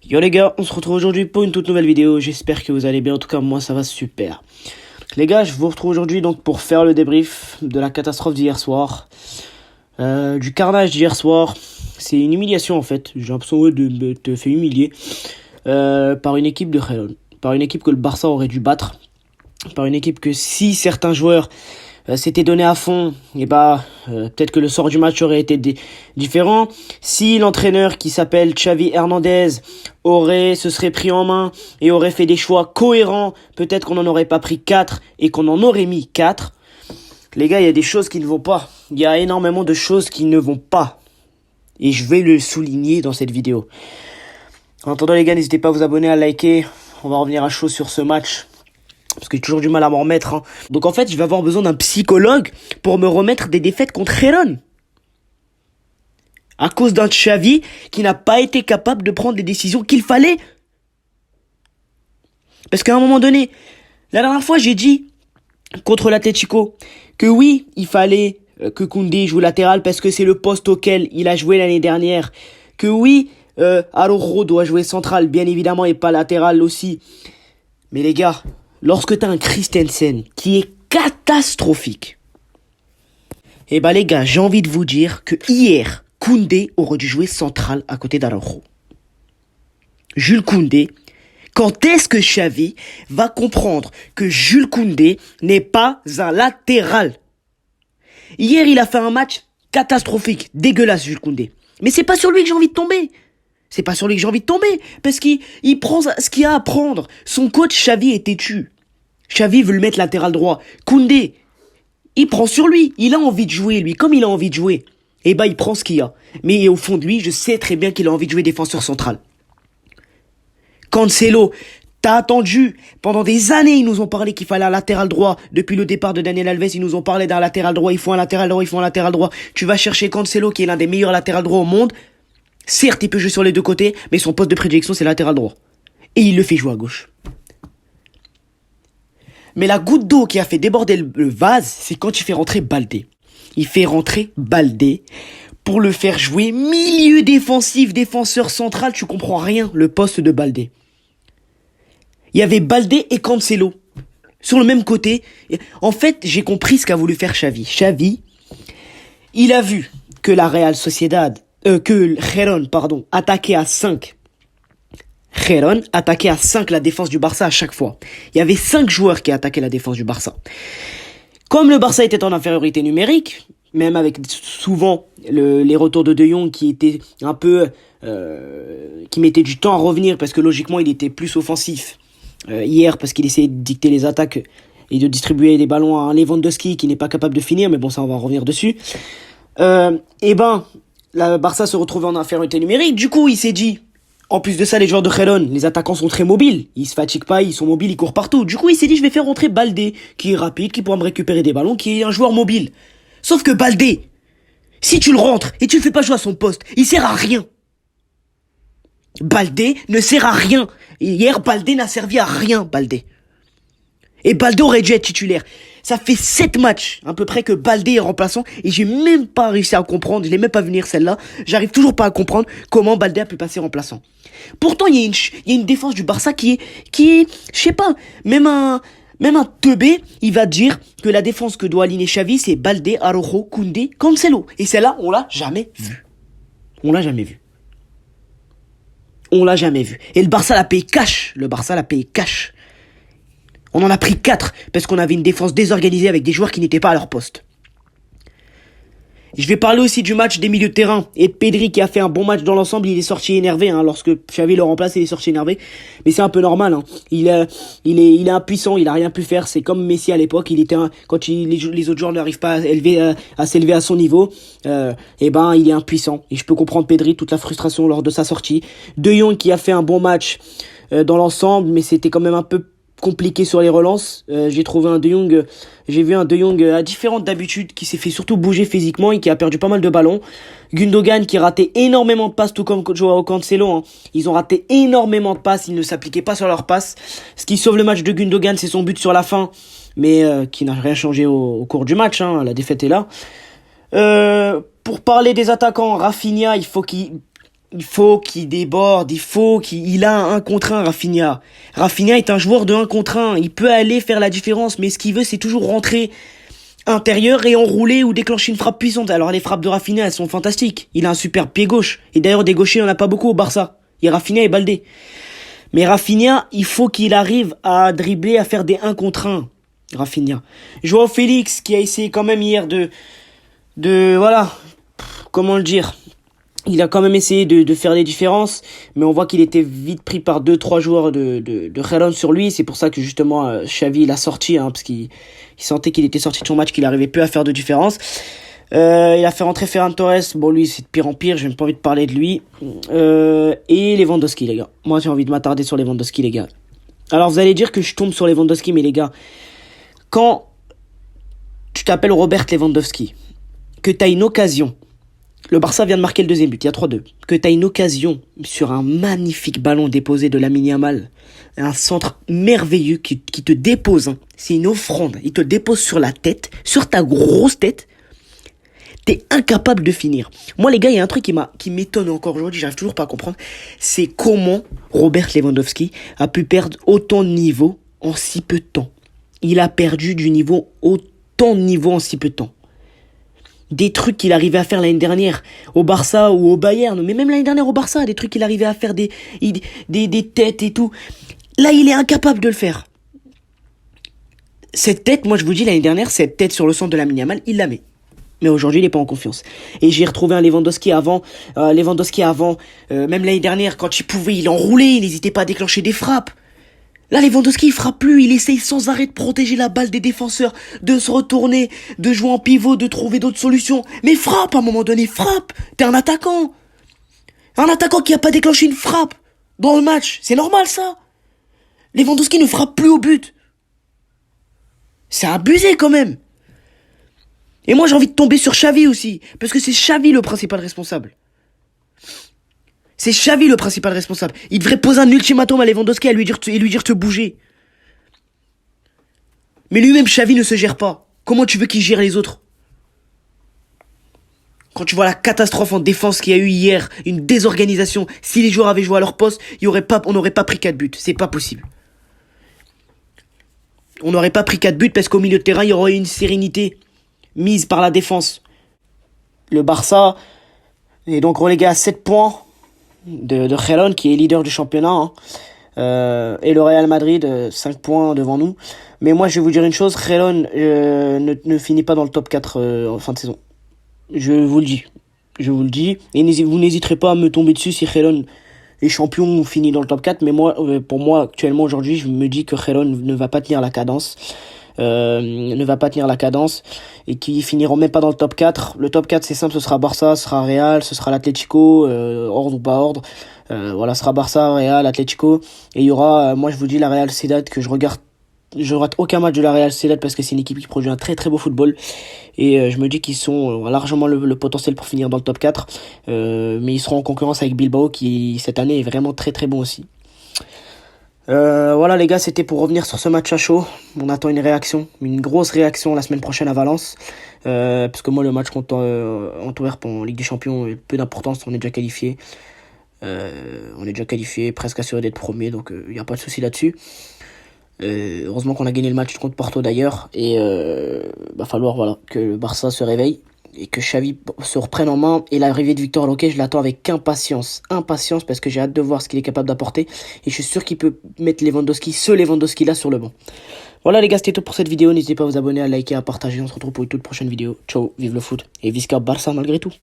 Yo les gars, on se retrouve aujourd'hui pour une toute nouvelle vidéo, j'espère que vous allez bien, en tout cas moi ça va super. Les gars, je vous retrouve aujourd'hui donc pour faire le débrief de la catastrophe d'hier soir, du carnage d'hier soir. C'est une humiliation en fait, j'ai l'impression de me te faire humilier par une équipe de Khelon, par une équipe que le Barça aurait dû battre, par une équipe que si certains joueurs s'étaient donnés à fond, et peut-être que le sort du match aurait été différent. Si l'entraîneur qui s'appelle Xavi Hernandez se serait pris en main et aurait fait des choix cohérents, peut-être qu'on n'en aurait pas pris 4 et qu'on en aurait mis 4. Les gars, il y a des choses qui ne vont pas. Il y a énormément de choses qui ne vont pas. Et je vais le souligner dans cette vidéo. En attendant les gars, n'hésitez pas à vous abonner, à liker. On va revenir à chaud sur ce match, parce que j'ai toujours du mal à m'en remettre. Donc en fait, je vais avoir besoin d'un psychologue pour me remettre des défaites contre Khelon. À cause d'un Xavi qui n'a pas été capable de prendre les décisions qu'il fallait. Parce qu'à un moment donné, la dernière fois, j'ai dit contre l'Atlético que oui, il fallait que Koundé joue latéral parce que c'est le poste auquel il a joué l'année dernière. Que oui, Araujo doit jouer central, bien évidemment, et pas latéral aussi. Mais les gars, lorsque t'as un Christensen qui est catastrophique, les gars, j'ai envie de vous dire que hier, Koundé aurait dû jouer central à côté d'Araujo. Jules Koundé, quand est-ce que Xavi va comprendre que Jules Koundé n'est pas un latéral? Hier, il a fait un match catastrophique, dégueulasse Jules Koundé. Mais c'est pas sur lui que j'ai envie de tomber. C'est pas sur lui que j'ai envie de tomber, parce qu'il prend ce qu'il a à prendre. Son coach Xavi est têtu. Xavi veut le mettre latéral droit. Koundé, il prend sur lui. Il a envie de jouer, lui. Comme il a envie de jouer, il prend ce qu'il y a. Mais au fond de lui, je sais très bien qu'il a envie de jouer défenseur central. Cancelo, t'as attendu. Pendant des années, ils nous ont parlé qu'il fallait un latéral droit. Depuis le départ de Daniel Alves, ils nous ont parlé d'un latéral droit. Il faut un latéral droit, il faut un latéral droit. Tu vas chercher Cancelo, qui est l'un des meilleurs latérales droits au monde. Certes, il peut jouer sur les deux côtés, mais son poste de prédilection, c'est latéral droit. Et il le fait jouer à gauche. Mais la goutte d'eau qui a fait déborder le vase, c'est quand il fait rentrer Baldé. Il fait rentrer Baldé pour le faire jouer milieu défensif, défenseur central, tu comprends rien, le poste de Baldé. Il y avait Baldé et Cancelo sur le même côté. En fait, j'ai compris ce qu'a voulu faire Xavi. Xavi, il a vu que la Real Sociedad, que Khelon, attaquait à 5. Khelon attaquait à 5 la défense du Barça à chaque fois. Il y avait 5 joueurs qui attaquaient la défense du Barça. Comme le Barça était en infériorité numérique, même avec souvent les retours de Jong qui étaient un peu... qui mettaient du temps à revenir parce que logiquement il était plus offensif hier parce qu'il essayait de dicter les attaques et de distribuer des ballons à un Lewandowski qui n'est pas capable de finir, mais bon ça on va en revenir dessus. La Barça se retrouvait en infériorité numérique, du coup il s'est dit, en plus de ça les joueurs de Khelon, les attaquants sont très mobiles, ils se fatiguent pas, ils sont mobiles, ils courent partout, du coup il s'est dit je vais faire rentrer Baldé, qui est rapide, qui pourra me récupérer des ballons, qui est un joueur mobile. Sauf que Baldé, si tu le rentres et tu le fais pas jouer à son poste, il sert à rien. Baldé ne sert à rien. Hier, Baldé n'a servi à rien, Baldé. Et Baldé aurait dû être titulaire. Ça fait 7 matchs, à peu près, que Baldé est remplaçant, et j'ai même pas réussi à comprendre, je l'ai même pas venir celle-là, j'arrive toujours pas à comprendre comment Baldé a pu passer remplaçant. Pourtant, il y a une défense du Barça qui est, je sais pas, même un teubé, il va dire que la défense que doit aligner Xavi, c'est Baldé, Araujo, Koundé, Cancelo. Et celle-là, on l'a jamais vue. On l'a jamais vue. On l'a jamais vu. Et le Barça l'a payé cash. On en a pris 4 parce qu'on avait une défense désorganisée avec des joueurs qui n'étaient pas à leur poste. Je vais parler aussi du match des milieux de terrain et de Pedri qui a fait un bon match dans l'ensemble. Il est sorti énervé, lorsque Xavi le remplace, il est sorti énervé. Mais c'est un peu normal, Il est impuissant, il a rien pu faire. C'est comme Messi à l'époque, quand les autres joueurs n'arrivent pas à s'élever à son niveau, il est impuissant. Et je peux comprendre Pedri, toute la frustration lors de sa sortie. De Jong qui a fait un bon match dans l'ensemble, mais c'était quand même un peu compliqué sur les relances. J'ai vu un De Jong différent d'habitude, qui s'est fait surtout bouger physiquement et qui a perdu pas mal de ballons. Gundogan qui ratait énormément de passes, tout comme Joao Cancelo. Ils ont raté énormément de passes, ils ne s'appliquaient pas sur leurs passes. Ce qui sauve le match de Gundogan, c'est son but sur la fin, mais qui n'a rien changé au cours du match. La défaite est là. Pour parler des attaquants, Rafinha, il faut qu'il Il faut qu'il déborde, il a un contre un, Rafinha. Rafinha est un joueur de un contre un. Il peut aller faire la différence, mais ce qu'il veut, c'est toujours rentrer intérieur et enrouler ou déclencher une frappe puissante. Alors les frappes de Rafinha, elles sont fantastiques. Il a un super pied gauche. Et d'ailleurs, des gauchers, il n'y en a pas beaucoup au Barça. Il y a Rafinha et Baldé. Mais Rafinha, il faut qu'il arrive à dribbler, à faire des 1 contre 1. Rafinha. Joao Félix, qui a essayé quand même hier voilà, comment le dire, il a quand même essayé de faire des différences, mais on voit qu'il était vite pris par 2-3 joueurs de Gérone sur lui. C'est pour ça que justement Xavi l'a sorti, parce qu'il sentait qu'il était sorti de son match, qu'il arrivait peu à faire de différence. Il a fait rentrer Ferran Torres. Bon, lui, c'est de pire en pire. J'ai même pas envie de parler de lui. Et Lewandowski, les gars. Moi, j'ai envie de m'attarder sur Lewandowski, les gars. Alors, vous allez dire que je tombe sur Lewandowski, mais les gars, quand tu t'appelles Robert Lewandowski, que t'as une occasion, le Barça vient de marquer le deuxième but, il y a 3-2, que t'as une occasion sur un magnifique ballon déposé de Lamine Yamal, un centre merveilleux qui te dépose, c'est une offrande, il te dépose sur la tête, sur ta grosse tête, t'es incapable de finir. Moi, les gars, il y a un truc qui m'étonne encore aujourd'hui, j'arrive toujours pas à comprendre, c'est comment Robert Lewandowski a pu perdre autant de niveau en si peu de temps. Il a perdu autant de niveau en si peu de temps. Des trucs qu'il arrivait à faire l'année dernière au Barça ou au Bayern, mais même l'année dernière au Barça, des trucs qu'il arrivait à faire des têtes et tout. Là, il est incapable de le faire. Cette tête, moi je vous dis, l'année dernière, cette tête sur le centre de Lamine Yamal, il la met. Mais aujourd'hui, il n'est pas en confiance. Et j'ai retrouvé un Lewandowski avant, même l'année dernière, quand il pouvait, il enroulait, il n'hésitait pas à déclencher des frappes. Là, Lewandowski, il frappe plus, il essaye sans arrêt de protéger la balle des défenseurs, de se retourner, de jouer en pivot, de trouver d'autres solutions. Mais frappe, à un moment donné, frappe. T'es un attaquant. Un attaquant qui a pas déclenché une frappe dans le match. C'est normal, ça. Lewandowski ne frappe plus au but. C'est abusé, quand même. Et moi, j'ai envie de tomber sur Xavi aussi, parce que c'est Xavi le principal responsable. C'est Xavi le principal responsable. Il devrait poser un ultimatum à Lewandowski et lui dire de bouger. Mais lui-même, Xavi ne se gère pas. Comment tu veux qu'il gère les autres? Quand tu vois la catastrophe en défense qu'il y a eu hier, une désorganisation, si les joueurs avaient joué à leur poste, on n'aurait pas pris 4 buts. C'est pas possible. On n'aurait pas pris 4 buts parce qu'au milieu de terrain, il y aurait une sérénité mise par la défense. Le Barça est donc relégué à 7 points de Gérone, qui est leader du championnat, et le Real Madrid 5 points devant nous. Mais moi, je vais vous dire une chose, Gérone ne finit pas dans le top 4 en fin de saison. Je vous le dis, et vous n'hésiterez pas à me tomber dessus si Gérone est champion ou finit dans le top 4. Mais moi, pour moi, actuellement, aujourd'hui, je me dis que Gérone ne va pas tenir la cadence. Et qui finiront même pas dans le top 4. Le top 4, c'est simple, ce sera Barça, ce sera Real, ce sera l'Atlético, ordre ou pas ordre. Voilà, ce sera Barça, Real, Atlético. Et il y aura, moi je vous dis, la Real Sociedad, que je rate aucun match de la Real Sociedad parce que c'est une équipe qui produit un très très beau football. Et je me dis qu'ils sont largement le potentiel pour finir dans le top 4. Mais ils seront en concurrence avec Bilbao qui, cette année, est vraiment très très bon aussi. Voilà les gars, c'était pour revenir sur ce match à chaud. On attend une grosse réaction la semaine prochaine à Valence, parce que moi le match contre Antwerp en Ligue des Champions a peu d'importance, on est déjà qualifié, presque assuré d'être premier, donc il n'y a pas de souci là-dessus. Heureusement qu'on a gagné le match contre Porto d'ailleurs, et va falloir que le Barça se réveille et que Xavi se reprenne en main. Et l'arrivée de Victor Roque, je l'attends avec impatience, parce que j'ai hâte de voir ce qu'il est capable d'apporter, et je suis sûr qu'il peut mettre ce Lewandowski là sur le banc. Voilà les gars, c'était tout pour cette vidéo, n'hésitez pas à vous abonner, à liker, à partager, on se retrouve pour une toute prochaine vidéo. Ciao, vive le foot et visca Barça malgré tout.